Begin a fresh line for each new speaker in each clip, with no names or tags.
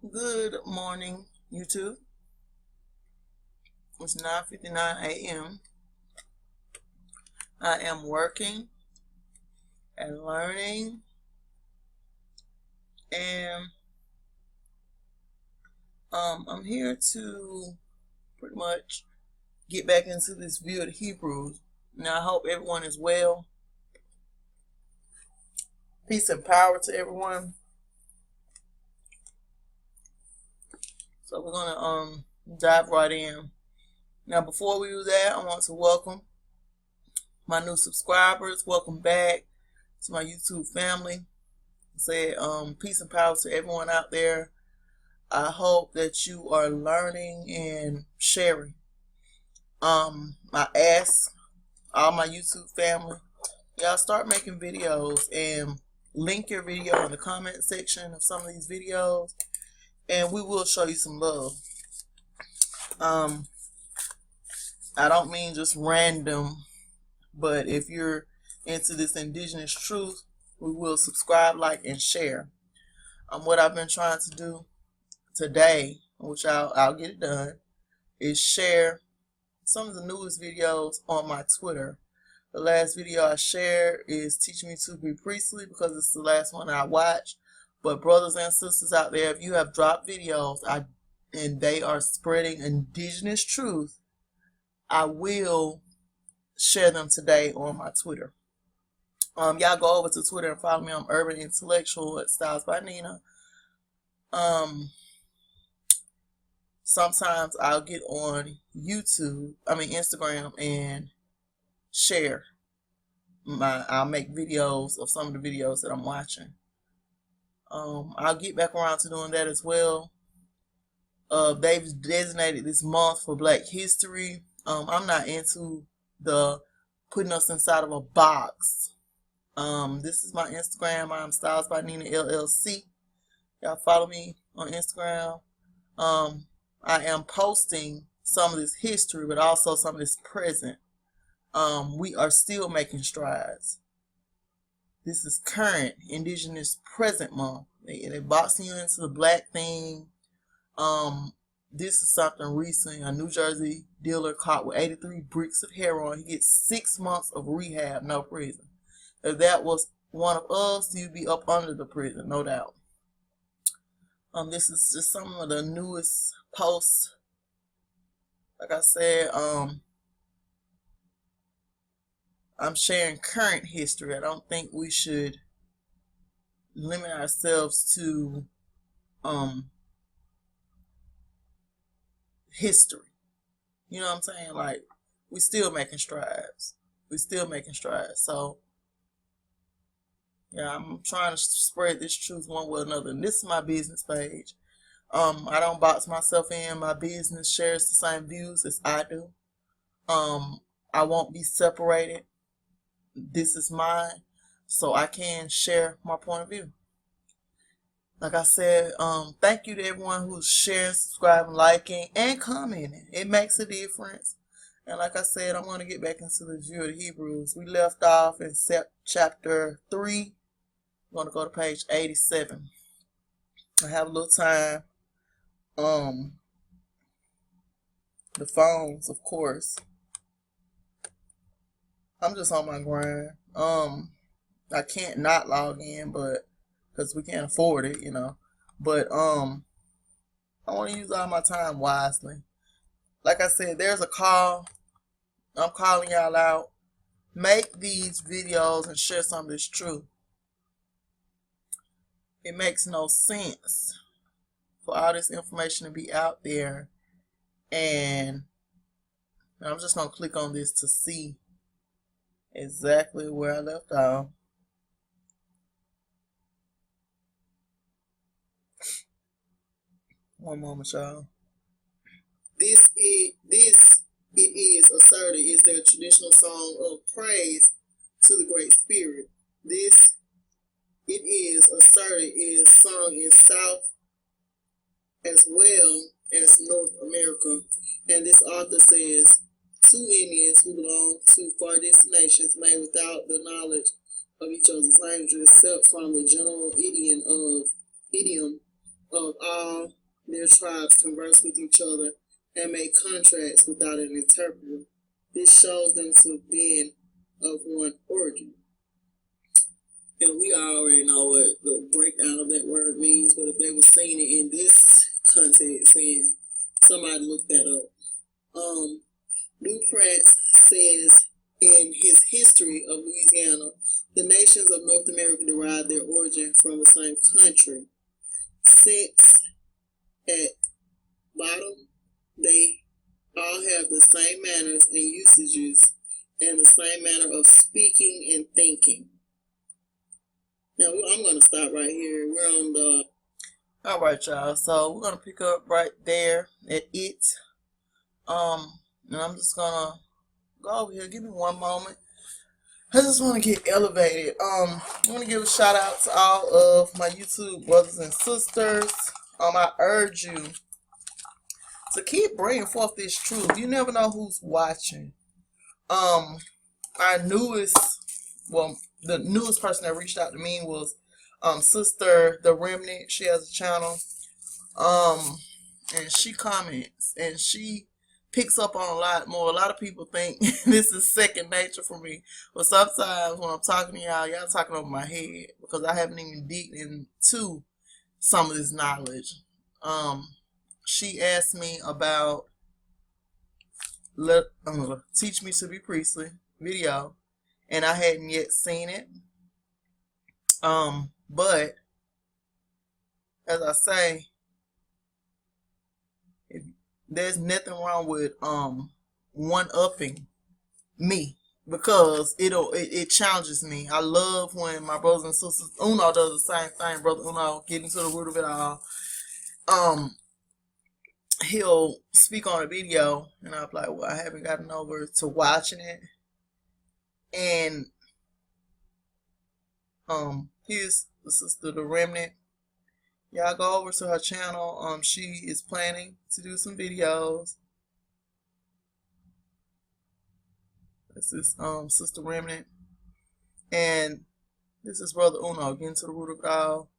Good morning, YouTube. It's 9:59 a.m. I am working and learning, and I'm here to pretty much get back into this view of the Hebrews. Now, I hope everyone is well. Peace and power to everyone. So we're gonna dive right in. Now, before we do that, I want to welcome my new subscribers. Welcome back to my YouTube family. Say peace and power to everyone out there. I hope that you are learning and sharing. I ask all my YouTube family, y'all start making videos and link your video in the comment section of some of these videos, and we will show you some love. I don't mean just random, but if you're into this indigenous truth, we will subscribe, like, and share. What I've been trying to do today, which I'll get it done, is share some of the newest videos on my Twitter. The last video I shared is Teach Me to Be Priestly because it's the last one I watched. But brothers and sisters out there, if you have dropped videos and they are spreading indigenous truth, I will share them today on my Twitter. Y'all go over to Twitter and follow me. I'm Urban Intellectual at Styles by Nina. Sometimes I'll get on Instagram and share I'll make videos of some of the videos that I'm watching. I'll get back around to doing that as well. They've designated this month for Black History. I'm not into the putting us inside of a box. This is my Instagram. I'm Styles by Nina LLC. Y'all follow me on Instagram. I am posting some of this history, but also some of this present. We are still making strides. This is current Indigenous Present Month. They boxing you into the black thing. This is something recent. A New Jersey dealer caught with 83 bricks of heroin. He gets 6 months of rehab, no prison. If that was one of us, you'd be up under the prison, no doubt. This is just some of the newest posts. Like I said, I'm sharing current history. I don't think we should limit ourselves to history. You know what I'm saying? Like, we still making strides. So, yeah, I'm trying to spread this truth one way or another. And this is my business page. I don't box myself in. My business shares the same views as I do. I won't be separated. This is mine, so I can share my point of view. Like I said, thank you to everyone who's sharing, subscribing, liking, and commenting. It makes a difference. And like I said, I'm going to get back into the view of the Hebrews. We left off in chapter 3. I'm going to go to page 87. I have a little time. The phones, of course. I'm just on my grind. I can't not log in, but because we can't afford it, you know. But I want to use all my time wisely. Like I said, there's a call. I'm calling y'all out. Make these videos and share some of this truth. It makes no sense for all this information to be out there, and I'm just gonna click on this to see exactly where I left off. One moment, y'all. It is asserted is their traditional song of praise to the Great Spirit. This it is asserted is sung in South as well as North America, and this author says 2 Indians who belong to far destinations may without the knowledge of each other's language, except from the general idiom of all their tribes converse with each other and make contracts without an interpreter. This shows them to be of one origin. And we already know what the breakdown of that word means, but if they were saying it in this context, then somebody look that up. Lou Pratt says in his history of Louisiana, the nations of North America derive their origin from the same country. Since at bottom, they all have the same manners and usages and the same manner of speaking and thinking. Now, I'm going to stop right here. We're on the... All right, y'all. So we're going to pick up right there at it. And I'm just going to go over here. Give me one moment. I just want to get elevated. I want to give a shout out to all of my YouTube brothers and sisters. I urge you to keep bringing forth this truth. You never know who's watching. The newest person that reached out to me was Sister The Remnant. She has a channel. And she comments and she picks up on a lot more. A lot of people think this is second nature for me. But sometimes when I'm talking to y'all talking over my head because I haven't even digged into some of this knowledge. She asked me about Teach Me to Be Priestly video, and I hadn't yet seen it. But as I say, there's nothing wrong with one-upping me because it challenges me. I love when my brothers and sisters, Uno does the same thing. Brother Uno, getting to the root of it all. He'll speak on a video and I'm like, well, I haven't gotten over to watching it. And here's the Sister The Remnant. Y'all go over to her channel. She is planning to do some videos. This is Sister Remnant. And this is Brother Uno, getting to the root of it all.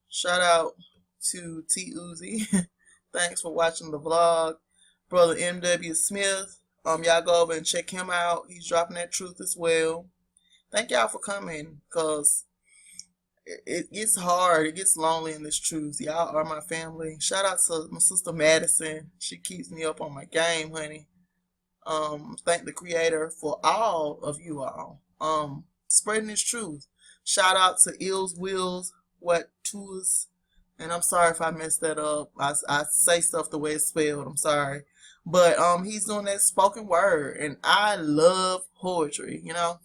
Shout out to T Uzi. Thanks for watching the vlog. Brother M.W. Smith. Y'all go over and check him out. He's dropping that truth as well. Thank y'all for coming, because it gets hard. It gets lonely in this truth. Y'all are my family. Shout out to my sister Madison. She keeps me up on my game, honey. Thank the Creator for all of you all. Spreading this truth. Shout out to Ills Wills What Tours. And I'm sorry if I messed that up. I say stuff the way it's spelled. I'm sorry. But he's doing that spoken word. And I love poetry, you know.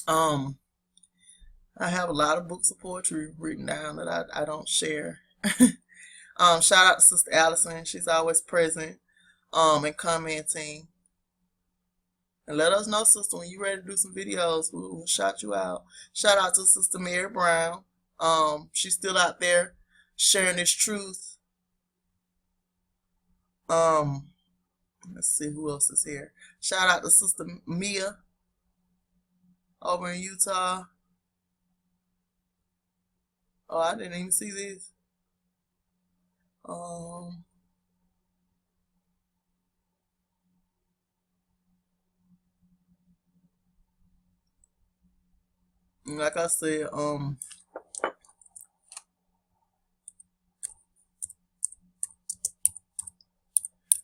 I have a lot of books of poetry written down that I don't share. Shout out to Sister Allison. She's always present and commenting. And let us know, sister, when you're ready to do some videos, we'll shout you out. Shout out to Sister Mary Brown. She's still out there sharing this truth. Let's see who else is here. Shout out to Sister Mia over in Utah. Oh, I didn't even see this. Like I said,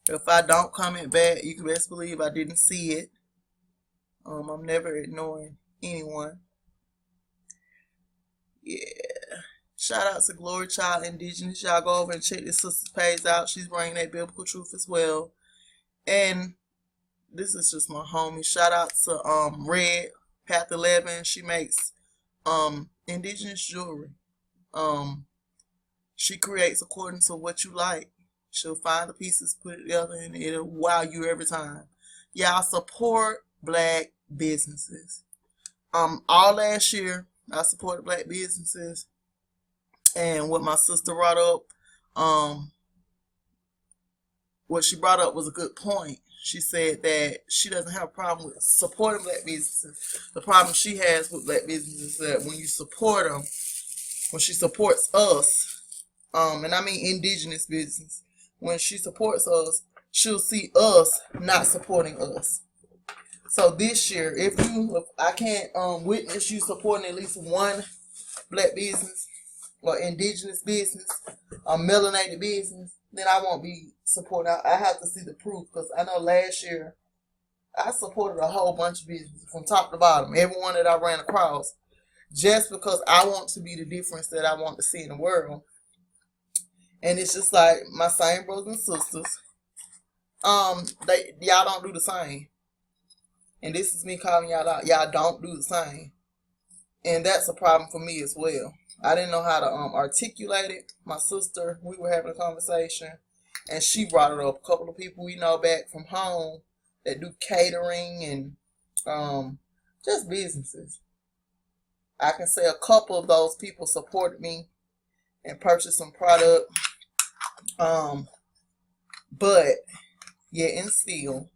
if I don't comment back, you can best believe I didn't see it. I'm never ignoring anyone. Yeah. Shout out to Glory Child Indigenous. Y'all go over and check this sister's page out. She's bringing that biblical truth as well. And this is just my homie. Shout out to Red Path 11. She makes indigenous jewelry. She creates according to what you like. She'll find the pieces, put it together, and it'll wow you every time. Y'all support black businesses. All last year I supported black businesses, and what my sister brought up, what she brought up was a good point. She said that she doesn't have a problem with supporting black businesses. The problem she has with black businesses is that when you support them, when she supports us, and I mean indigenous business, when she supports us, she'll see us not supporting us. So this year, if I can't witness you supporting at least one black business or indigenous business or melanated business, then I won't be supporting. I have to see the proof, because I know last year I supported a whole bunch of businesses from top to bottom, everyone that I ran across, just because I want to be the difference that I want to see in the world. And it's just like my same brothers and sisters, y'all don't do the same. And this is me calling y'all out. Y'all don't do the same. And that's a problem for me as well. I didn't know how to articulate it. My sister, we were having a conversation, and she brought it up. A couple of people we know back from home that do catering and just businesses. I can say a couple of those people supported me and purchased some product. But yeah, and still,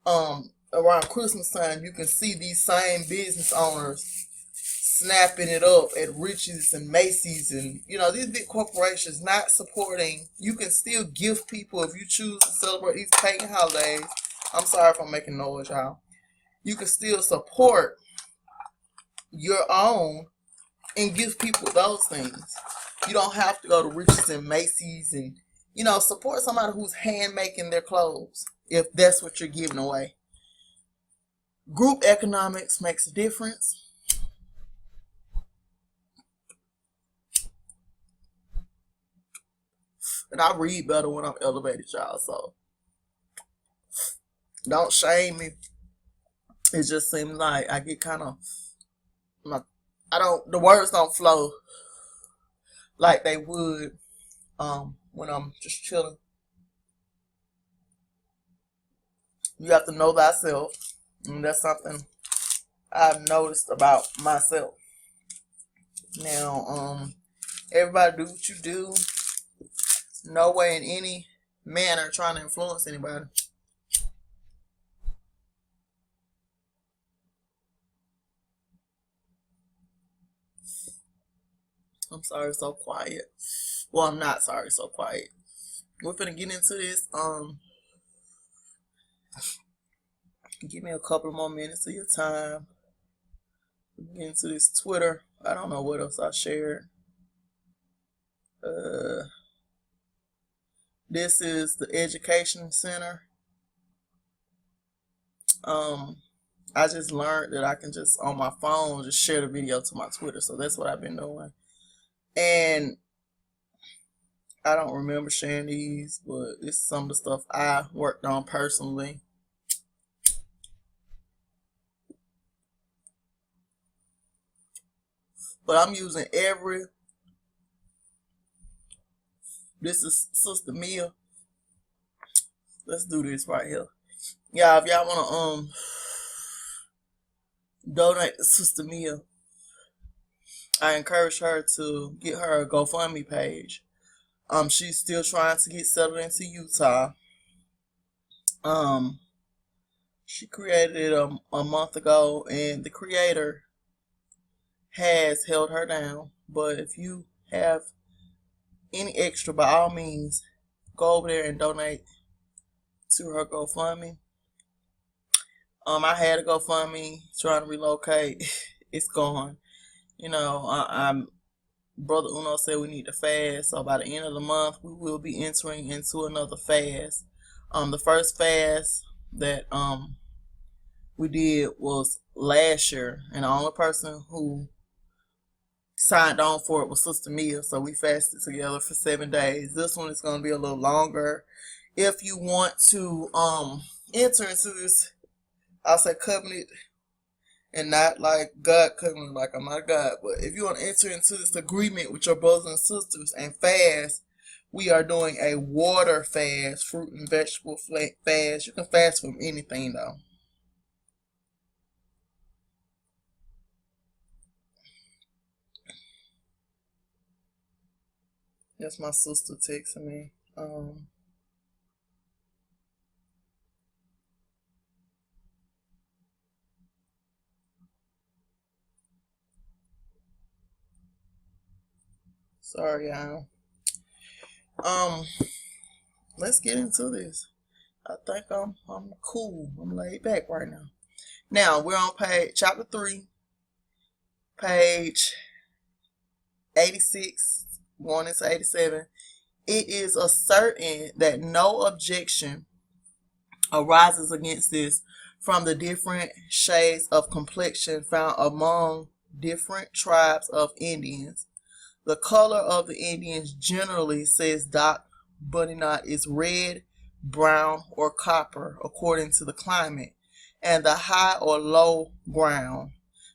around Christmas time, you can see these same business owners snapping it up at Rich's and Macy's and, these big corporations not supporting. You can still gift people if you choose to celebrate these pagan holidays. I'm sorry if I'm making noise, y'all. You can still support your own and give people those things. You don't have to go to Rich's and Macy's and, support somebody who's hand making their clothes if that's what you're giving away. Group economics makes a difference. And I read better when I'm elevated, y'all, so don't shame me. It just seems like I get kind of, the words don't flow like they would when I'm just chilling. You have to know thyself, and that's something I've noticed about myself. Now, everybody do what you do. No way in any manner trying to influence anybody. I'm sorry it's so quiet. Well, I'm not sorry it's so quiet. We're finna get into this. Give me a couple more minutes of your time. Get into this Twitter. I don't know what else I shared. This is the Education Center. I just learned that I can just on my phone just share the video to my Twitter, so that's what I've been doing. And I don't remember sharing these, but it's some of the stuff I worked on personally. But I'm using this is Sister Mia. Let's do this right here. Yeah, if y'all wanna donate to Sister Mia, I encourage her to get her a GoFundMe page. She's still trying to get settled into Utah. She created it a month ago, and the creator has held her down. But if you have any extra, by all means, go over there and donate to her GoFundMe. I had a GoFundMe trying to relocate. It's gone. I'm Brother Uno said we need to fast. So by the end of the month, we will be entering into another fast. The first fast that we did was last year, and the only person who signed on for it was Sister Mia. So we fasted together for 7 days. This one is going to be a little longer. If you want to enter into this, I'll say covenant, and not like God covenant, like I'm not God, but if you want to enter into this agreement with your brothers and sisters and fast, we are doing a water fast, fruit and vegetable fast. You can fast from anything though. That's my sister texting me. Sorry, y'all. Let's get into this. I think I'm cool. I'm laid back right now. Now we're on chapter 3, page 86, going into 87. It is ascertain that no objection arises against this from the different shades of complexion found among different tribes of Indians. The color of the Indians generally, says Dr. Buddinot, is red, brown, or copper according to the climate, and the high or low ground.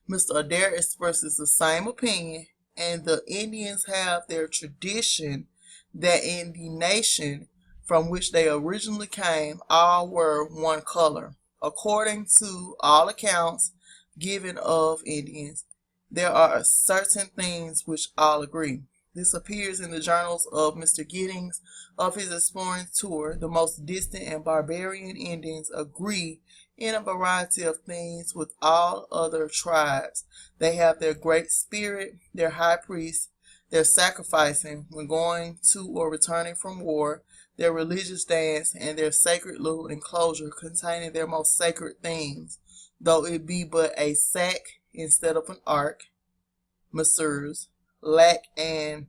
Mr. Adair expresses the same opinion, and the Indians have their tradition that in the nation from which they originally came, all were one color. According to all accounts given of Indians, there are certain things which all agree. This appears in the journals of Mr. Giddings of his exploring tour. The most distant and barbarian Indians agree in a variety of things with all other tribes. They have their great spirit, their high priest, their sacrificing when going to or returning from war, their religious dance, and their sacred little enclosure containing their most sacred things, though it be but a sack instead of an ark. Messrs. Lack and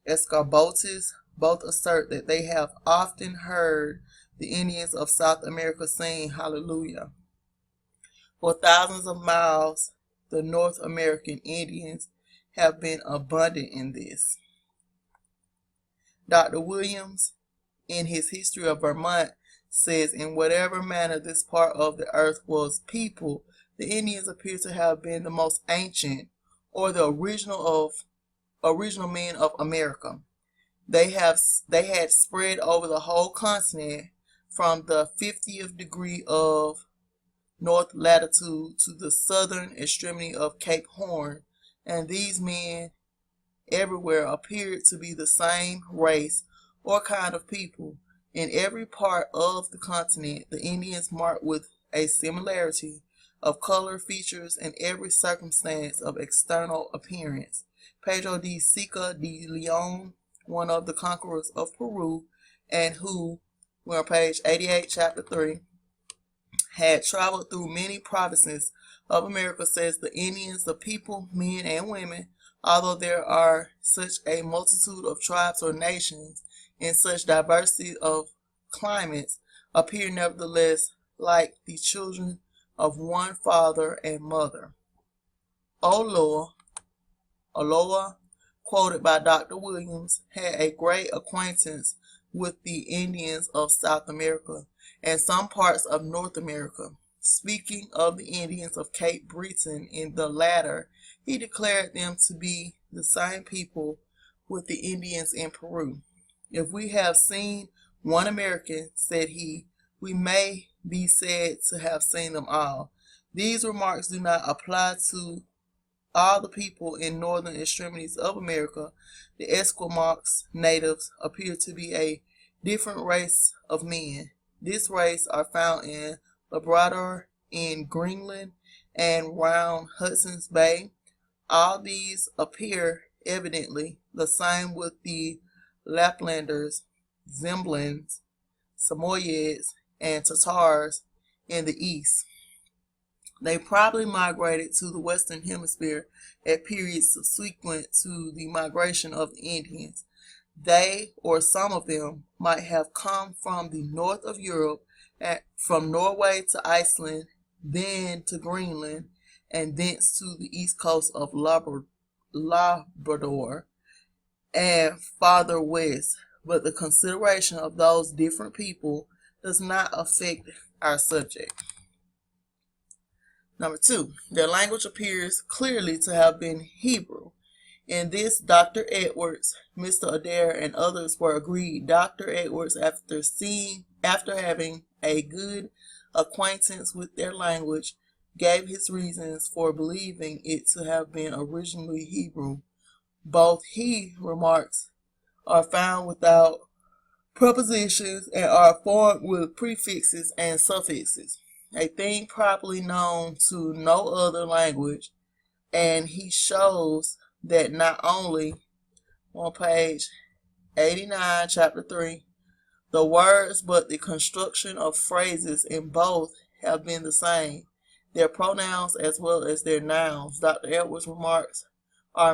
Escarbotis both assert that they have often heard the Indians of South America sing Hallelujah. For thousands of miles, the North American Indians have been abundant in this. Dr. Williams, in his History of Vermont, says in whatever manner this part of the earth was peopled, the Indians appear to have been the most ancient, or the original men of America. They had spread over the whole continent from the 50th degree of north latitude to the southern extremity of Cape Horn, and these men everywhere appeared to be the same race or kind of people. In every part of the continent, the Indians marked with a similarity of color, features, and every circumstance of external appearance. Pedro de Sica de Leon, one of the conquerors of Peru, and who, we're on page 88, chapter 3, had traveled through many provinces of America, says the Indians, the people, men and women, although there are such a multitude of tribes or nations in such diversity of climates, appear nevertheless like the children of one father and mother. Oloa, quoted by Dr. Williams, had a great acquaintance with the Indians of South America and some parts of North America. Speaking of the Indians of Cape Breton in the latter, he declared them to be the same people with the Indians in Peru. If we have seen one American, said he, we may be said to have seen them all. These remarks do not apply to all the people in northern extremities of America. The Esquimaux natives appear to be a different race of men. This race are found in Labrador, in Greenland, and round Hudson's Bay. All these appear evidently the same with the Laplanders, Zemblins, Samoyeds, and Tatars in the east. They probably migrated to the Western Hemisphere at periods subsequent to the migration of the Indians. They, or some of them, might have come from the north of Europe, from Norway to Iceland, then to Greenland, and thence to the east coast of Labrador, and farther west. But the consideration of those different people does not affect our subject. Number 2, their language appears clearly to have been Hebrew. In this, Dr. Edwards, Mr. Adair, and others were agreed. Dr. Edwards, after having a good acquaintance with their language, gave his reasons for believing it to have been originally Hebrew. Both, he remarks, are found without prepositions and are formed with prefixes and suffixes, a thing properly known to no other language, and he shows that not only on page 89, chapter 3. The words but the construction of phrases in both have been the same. Their pronouns as well as their nouns. Dr. Edwards' remarks are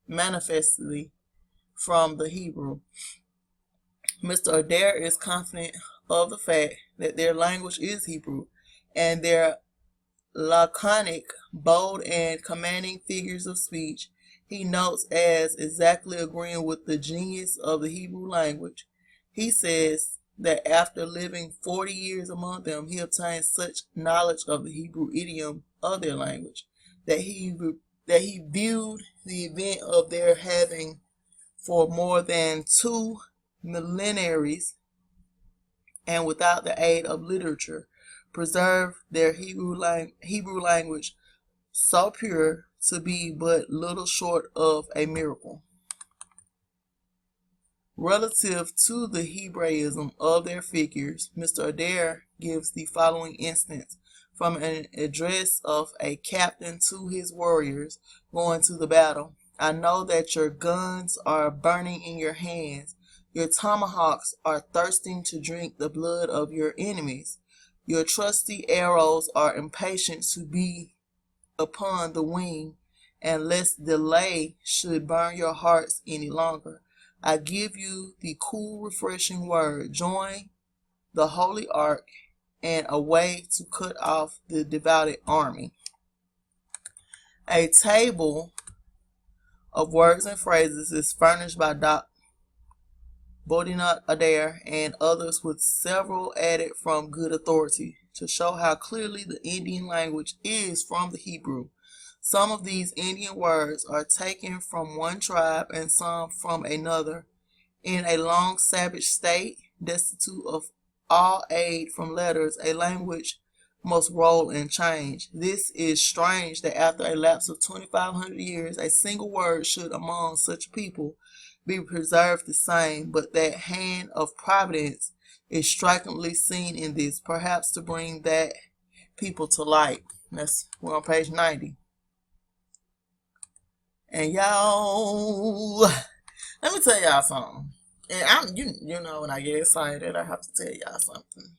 manifestly from the Hebrew. Mr. Adair is confident of the fact that their language is Hebrew, and their laconic, bold, and commanding figures of speech he notes as exactly agreeing with the genius of the Hebrew language. He says that after living 40 years among them, he obtained such knowledge of the Hebrew idiom of their language that he viewed the event of their having for more than 2 millenaries and without the aid of literature preserved their Hebrew language so pure to be but little short of a miracle. Relative to the Hebraism of their figures, Mr. Adair gives the following instance from an address of a captain to his warriors going to the battle. I know that your guns are burning in your hands. Your tomahawks are thirsting to drink the blood of your enemies. Your trusty arrows are impatient to be upon the wing, and lest delay should burn your hearts any longer. I give you the cool, refreshing word. Join the holy ark and away to cut off the devoted army. A table of words and phrases is furnished by Dr. Bodinat Adair and others, with several added from good authority, to show how clearly the Indian language is from the Hebrew. Some of these Indian words are taken from one tribe and some from another. In a long savage state, destitute of all aid from letters, a language must roll and change. This is strange that after a lapse of 2,500 years, a single word should among such people be preserved the same, but that hand of providence is strikingly seen in this, perhaps to bring that people to light. We're on page 90. And y'all, let me tell y'all something. And you know, when I get excited, I have to tell y'all something.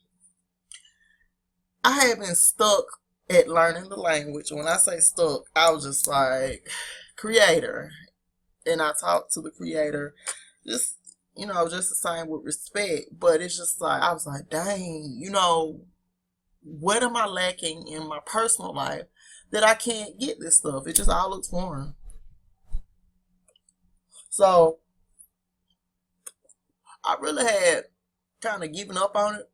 I have been stuck at learning the language. When I say stuck, I was just like, Creator. And I talked to the Creator, just, just the same with respect. But it's just like, I was like, dang, what am I lacking in my personal life that I can't get this stuff? It just all looks foreign. So I really had kind of given up on it.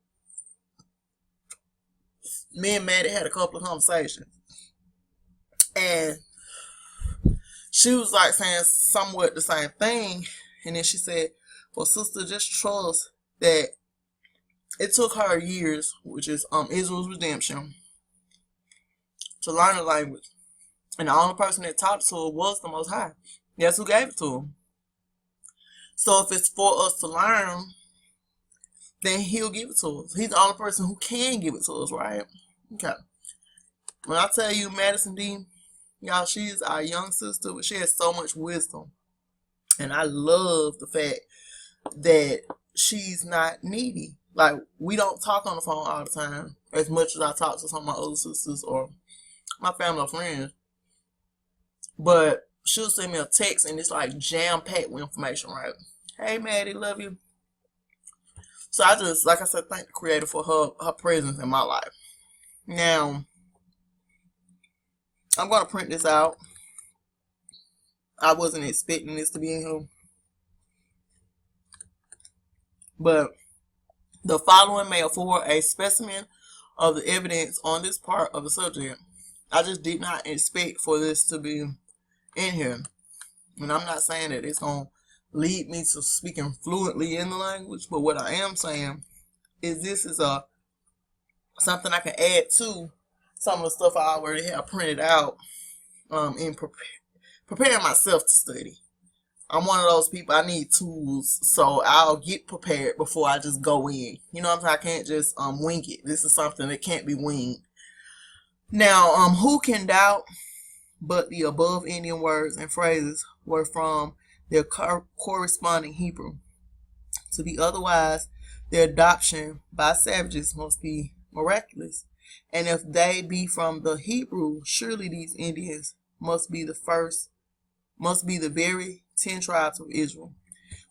Me and Maddie had a couple of conversations, and she was like saying somewhat the same thing. And then she said, well, sister, just trust that it took her years, which is Israel's redemption, to learn the language. And the only person that taught it to her was the Most High. That's who gave it to her. So if it's for us to learn, then he'll give it to us. He's the only person who can give it to us, right? Okay. When I tell you Madison D, y'all, she is our young sister, but she has so much wisdom. And I love the fact that she's not needy. Like, we don't talk on the phone all the time as much as I talk to some of my other sisters or my family or friends. But she'll send me a text and it's like jam-packed with information, right? Hey, Maddie, love you. So I just, like I said, thank the Creator for her presence in my life. Now, I'm going to print this out. I wasn't expecting this to be in here. But the following may afford a specimen of the evidence on this part of the subject. I just did not expect for this to be in here. And I'm not saying that it's going to lead me to speaking fluently in the language, but what I am saying is this is something I can add to some of the stuff I already have printed out in preparing myself to study. I'm one of those people, I need tools, so I'll get prepared before I just go in. You know what I'm saying? I can't just wing it. This is something that can't be winged. Now, who can doubt but the above Indian words and phrases were from their corresponding Hebrew. To be otherwise, their adoption by savages must be miraculous. And if they be from the Hebrew, surely these Indians must be the very 10 tribes of Israel.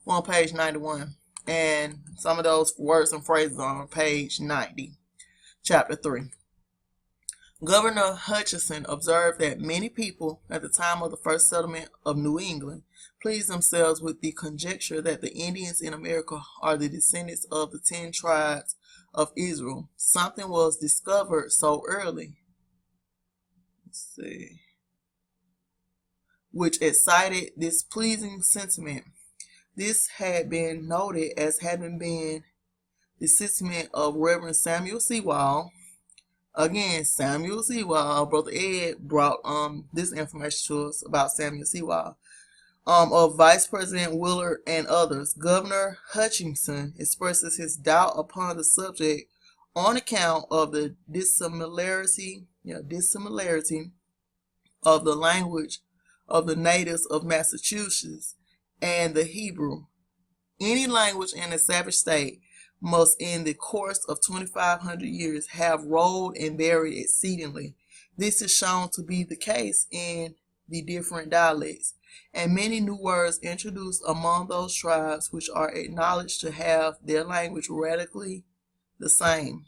We're on page 91. And some of those words and phrases are on page 90, chapter 3. Governor Hutchinson observed that many people at the time of the first settlement of New England pleased themselves with the conjecture that the Indians in America are the descendants of the 10 tribes of Israel. Something was discovered so early, which excited this pleasing sentiment. This had been noted as having been the sentiment of Reverend Samuel Sewall. Again, Samuel Sewall, Brother Ed brought this information to us about Samuel Sewall. Of Vice President Willard and others. Governor Hutchinson expresses his doubt upon the subject on account of the dissimilarity of the language of the natives of Massachusetts and the Hebrew. Any language in a savage state must in the course of 2,500 years have rolled and varied exceedingly. This is shown to be the case in the different dialects, and many new words introduced among those tribes which are acknowledged to have their language radically the same.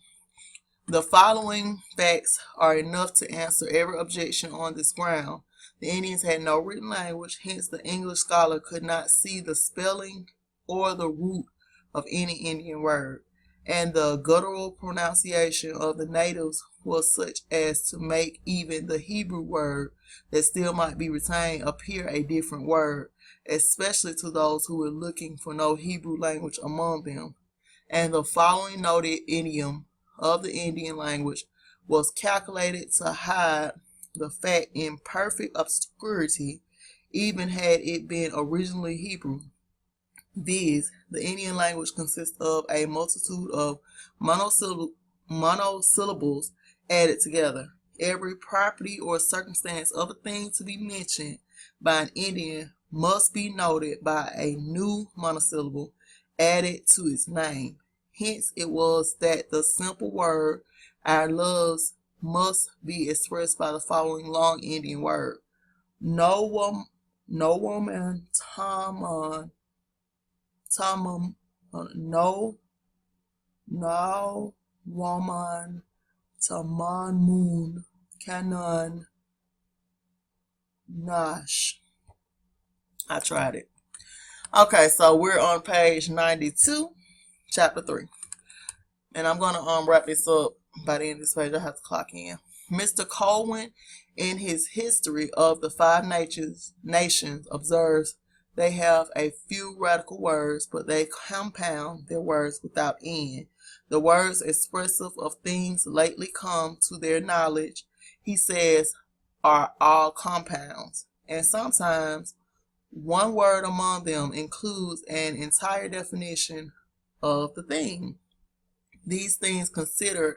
The following facts are enough to answer every objection on this ground. The Indians had no written language, hence the English scholar could not see the spelling or the root of any Indian word, and the guttural pronunciation of the natives was such as to make even the Hebrew word that still might be retained appear a different word, especially to those who were looking for no Hebrew language among them. And the following noted idiom of the Indian language was calculated to hide the fact in perfect obscurity, even had it been originally Hebrew. Viz., the Indian language consists of a multitude of monosyllables added together. Every property or circumstance of a thing to be mentioned by an Indian must be noted by a new monosyllable added to its name. Hence it was that the simple word our loves must be expressed by the following long Indian word. No woman, Tamon, no woman, Tamanmun, Canon, Nash. I tried it. Okay, so we're on page 92, chapter 3. And I'm going to wrap this up by the end of this page. I have to clock in. Mr. Colwyn, in his History of the Five Nations, observes they have a few radical words, but they compound their words without end. The words expressive of things lately come to their knowledge, he says, are all compounds, and sometimes one word among them includes an entire definition of the thing. These things considered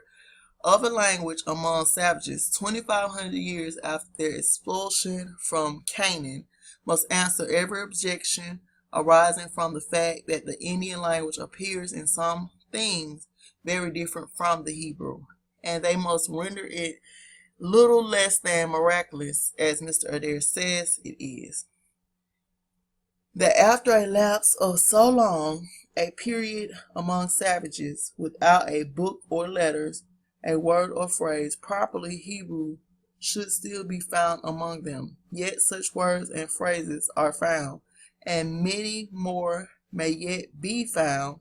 of a language among savages 2,500 years after their expulsion from Canaan must answer every objection arising from the fact that the Indian language appears in some things very different from the Hebrew, and they must render it little less than miraculous, as Mr. Adair says it is. That after a lapse of so long a period among savages, without a book or letters, a word or phrase properly Hebrew should still be found among them. Yet such words and phrases are found, and many more may yet be found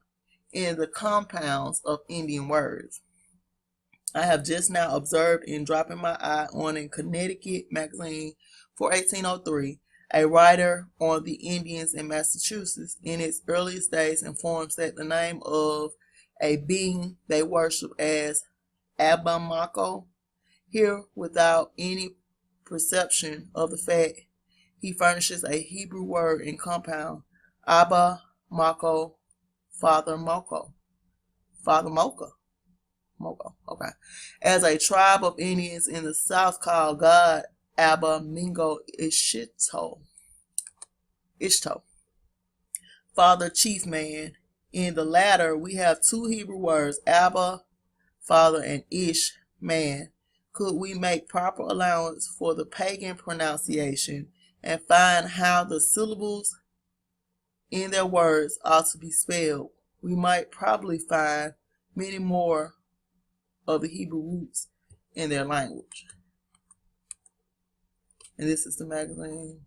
in the compounds of Indian words. I have just now observed in dropping my eye on a Connecticut magazine for 1803, a writer on the Indians in Massachusetts in its earliest days informs that the name of a being they worship as Abamako, here without any perception of the fact, he furnishes a Hebrew word in compound, Abba Mako, Father Moko, okay. As a tribe of Indians in the South called God Abba Mingo Ishto, father, chief man. In the latter, we have two Hebrew words, Abba, father, and Ish, man. Could we make proper allowance for the pagan pronunciation and find how the syllables in their words ought to be spelled, we might probably find many more of the Hebrew roots in their language. And this is the magazine.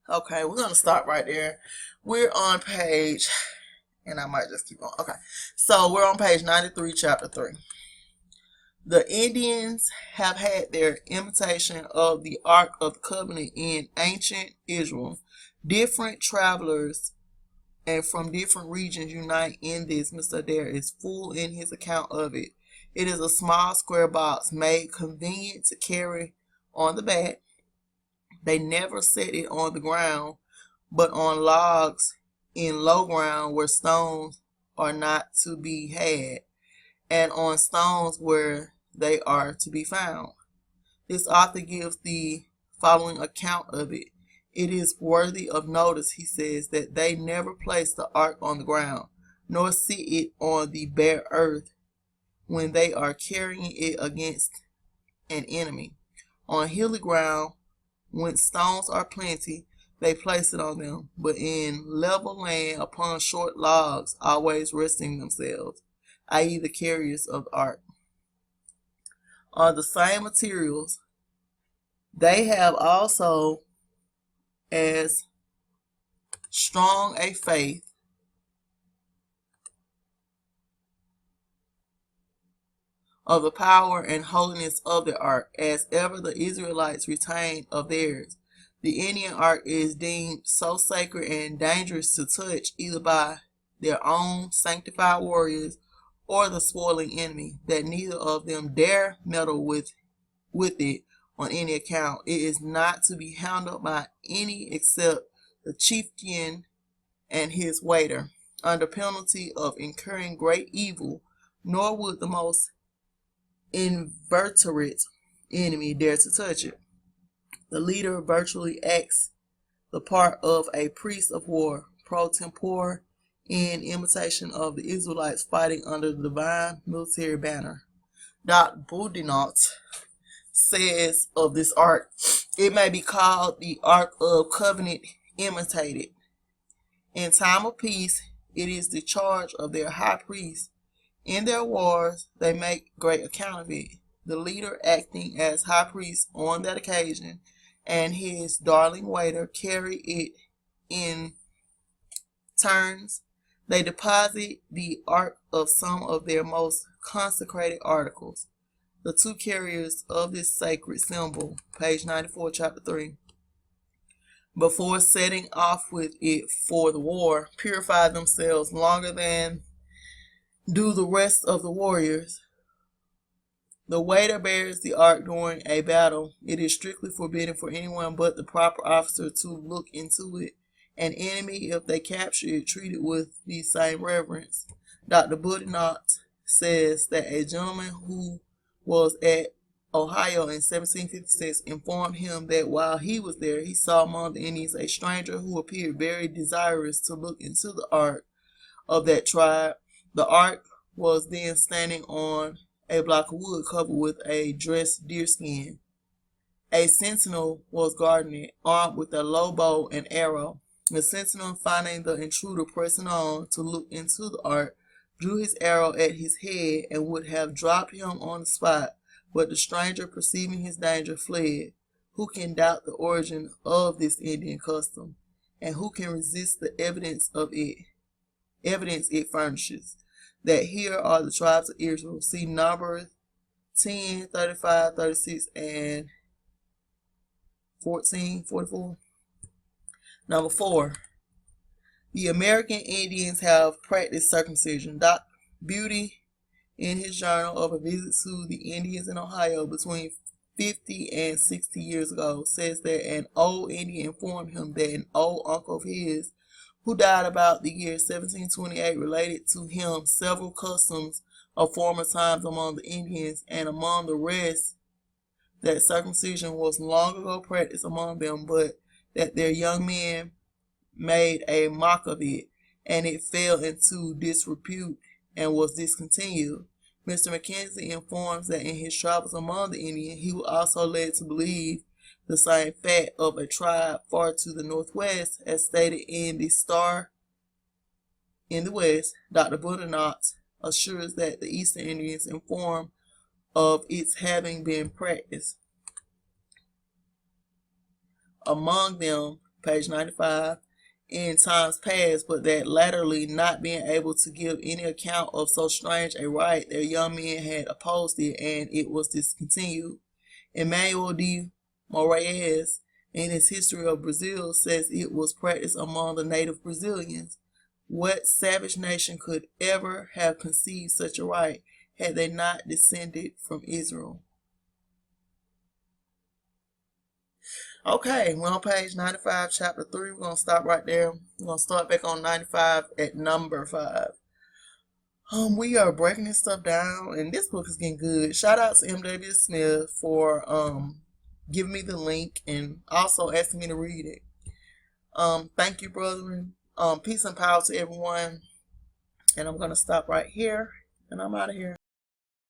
Okay, we're going to stop right there. We're on page, and I might just keep on. Okay, so we're on page 93, chapter 3. The Indians have had their imitation of the Ark of the Covenant in ancient Israel. Different travelers and from different regions unite in this. Mr. Adair is full in his account of it. It is a small square box made convenient to carry on the back. They never set it on the ground, but on logs in low ground where stones are not to be had, and on stones where they are to be found. This author gives the following account of it. It is worthy of notice, he says, that they never place the ark on the ground, nor sit it on the bare earth when they are carrying it against an enemy. On hilly ground, when stones are plenty, they place it on them, but in level land upon short logs, always resting themselves, i.e. the carriers of the ark. On the same materials, they have also as strong a faith of the power and holiness of the ark as ever the Israelites retained of theirs. The Indian ark is deemed so sacred and dangerous to touch either by their own sanctified warriors or the spoiling enemy, that neither of them dare meddle with it on any account. It is not to be handled by any except the chieftain and his waiter, under penalty of incurring great evil, nor would the most inveterate enemy dare to touch it. The leader virtually acts the part of a priest of war, pro tempore, in imitation of the Israelites fighting under the divine military banner. Dr. Boudinot says of this ark, it may be called the Ark of Covenant imitated. In time of peace, it is the charge of their high priest. In their wars, they make great account of it. The leader acting as high priest on that occasion, and his darling waiter carry it in turns. They deposit the ark of some of their most consecrated articles, the two carriers of this sacred symbol, page 94, chapter 3, before setting off with it for the war, purify themselves longer than do the rest of the warriors. The waiter bears the ark during a battle. It is strictly forbidden for anyone but the proper officer to look into it. An enemy, if they capture it, treat it with the same reverence. Dr. Boudinot says that a gentleman who was at Ohio in 1756 informed him that while he was there, he saw among the Indians a stranger who appeared very desirous to look into the ark of that tribe. The ark was then standing on a block of wood covered with a dressed deerskin. A sentinel was guarding it, armed with a low bow and arrow. The sentinel, finding the intruder pressing on to look into the ark, drew his arrow at his head and would have dropped him on the spot, but the stranger, perceiving his danger, fled. Who can doubt the origin of this Indian custom, and who can resist the evidence it furnishes? That here are the tribes of Israel. See Numbers 10, 35, 36, and 14, 44. Number 4. The American Indians have practiced circumcision. Dr. Beauty, in his journal of a visit to the Indians in Ohio between 50 and 60 years ago, says that an old Indian informed him that an old uncle of his, who died about the year 1728, related to him several customs of former times among the Indians, and among the rest, that circumcision was long ago practiced among them, but that their young men made a mock of it, and it fell into disrepute and was discontinued. Mr. Mackenzie informs that in his travels among the Indians, he was also led to believe the same fact of a tribe far to the northwest, as stated in the Star in the West. Dr. Budenot assures that the Eastern Indians informed of its having been practiced among them, page 95, in times past, but that latterly, not being able to give any account of so strange a rite, their young men had opposed it, and it was discontinued. Emmanuel de Moraes, in his History of Brazil, says it was practiced among the native Brazilians. What savage nation could ever have conceived such a rite had they not descended from Israel? Okay, we're on page 95, chapter 3. We're going to stop right there. We're going to start back on 95 at number 5. We are breaking this stuff down, and this book is getting good. Shout out to M.W. Smith for giving me the link and also asking me to read it. Thank you, brethren. Peace and power to everyone. And I'm going to stop right here, and I'm out of here.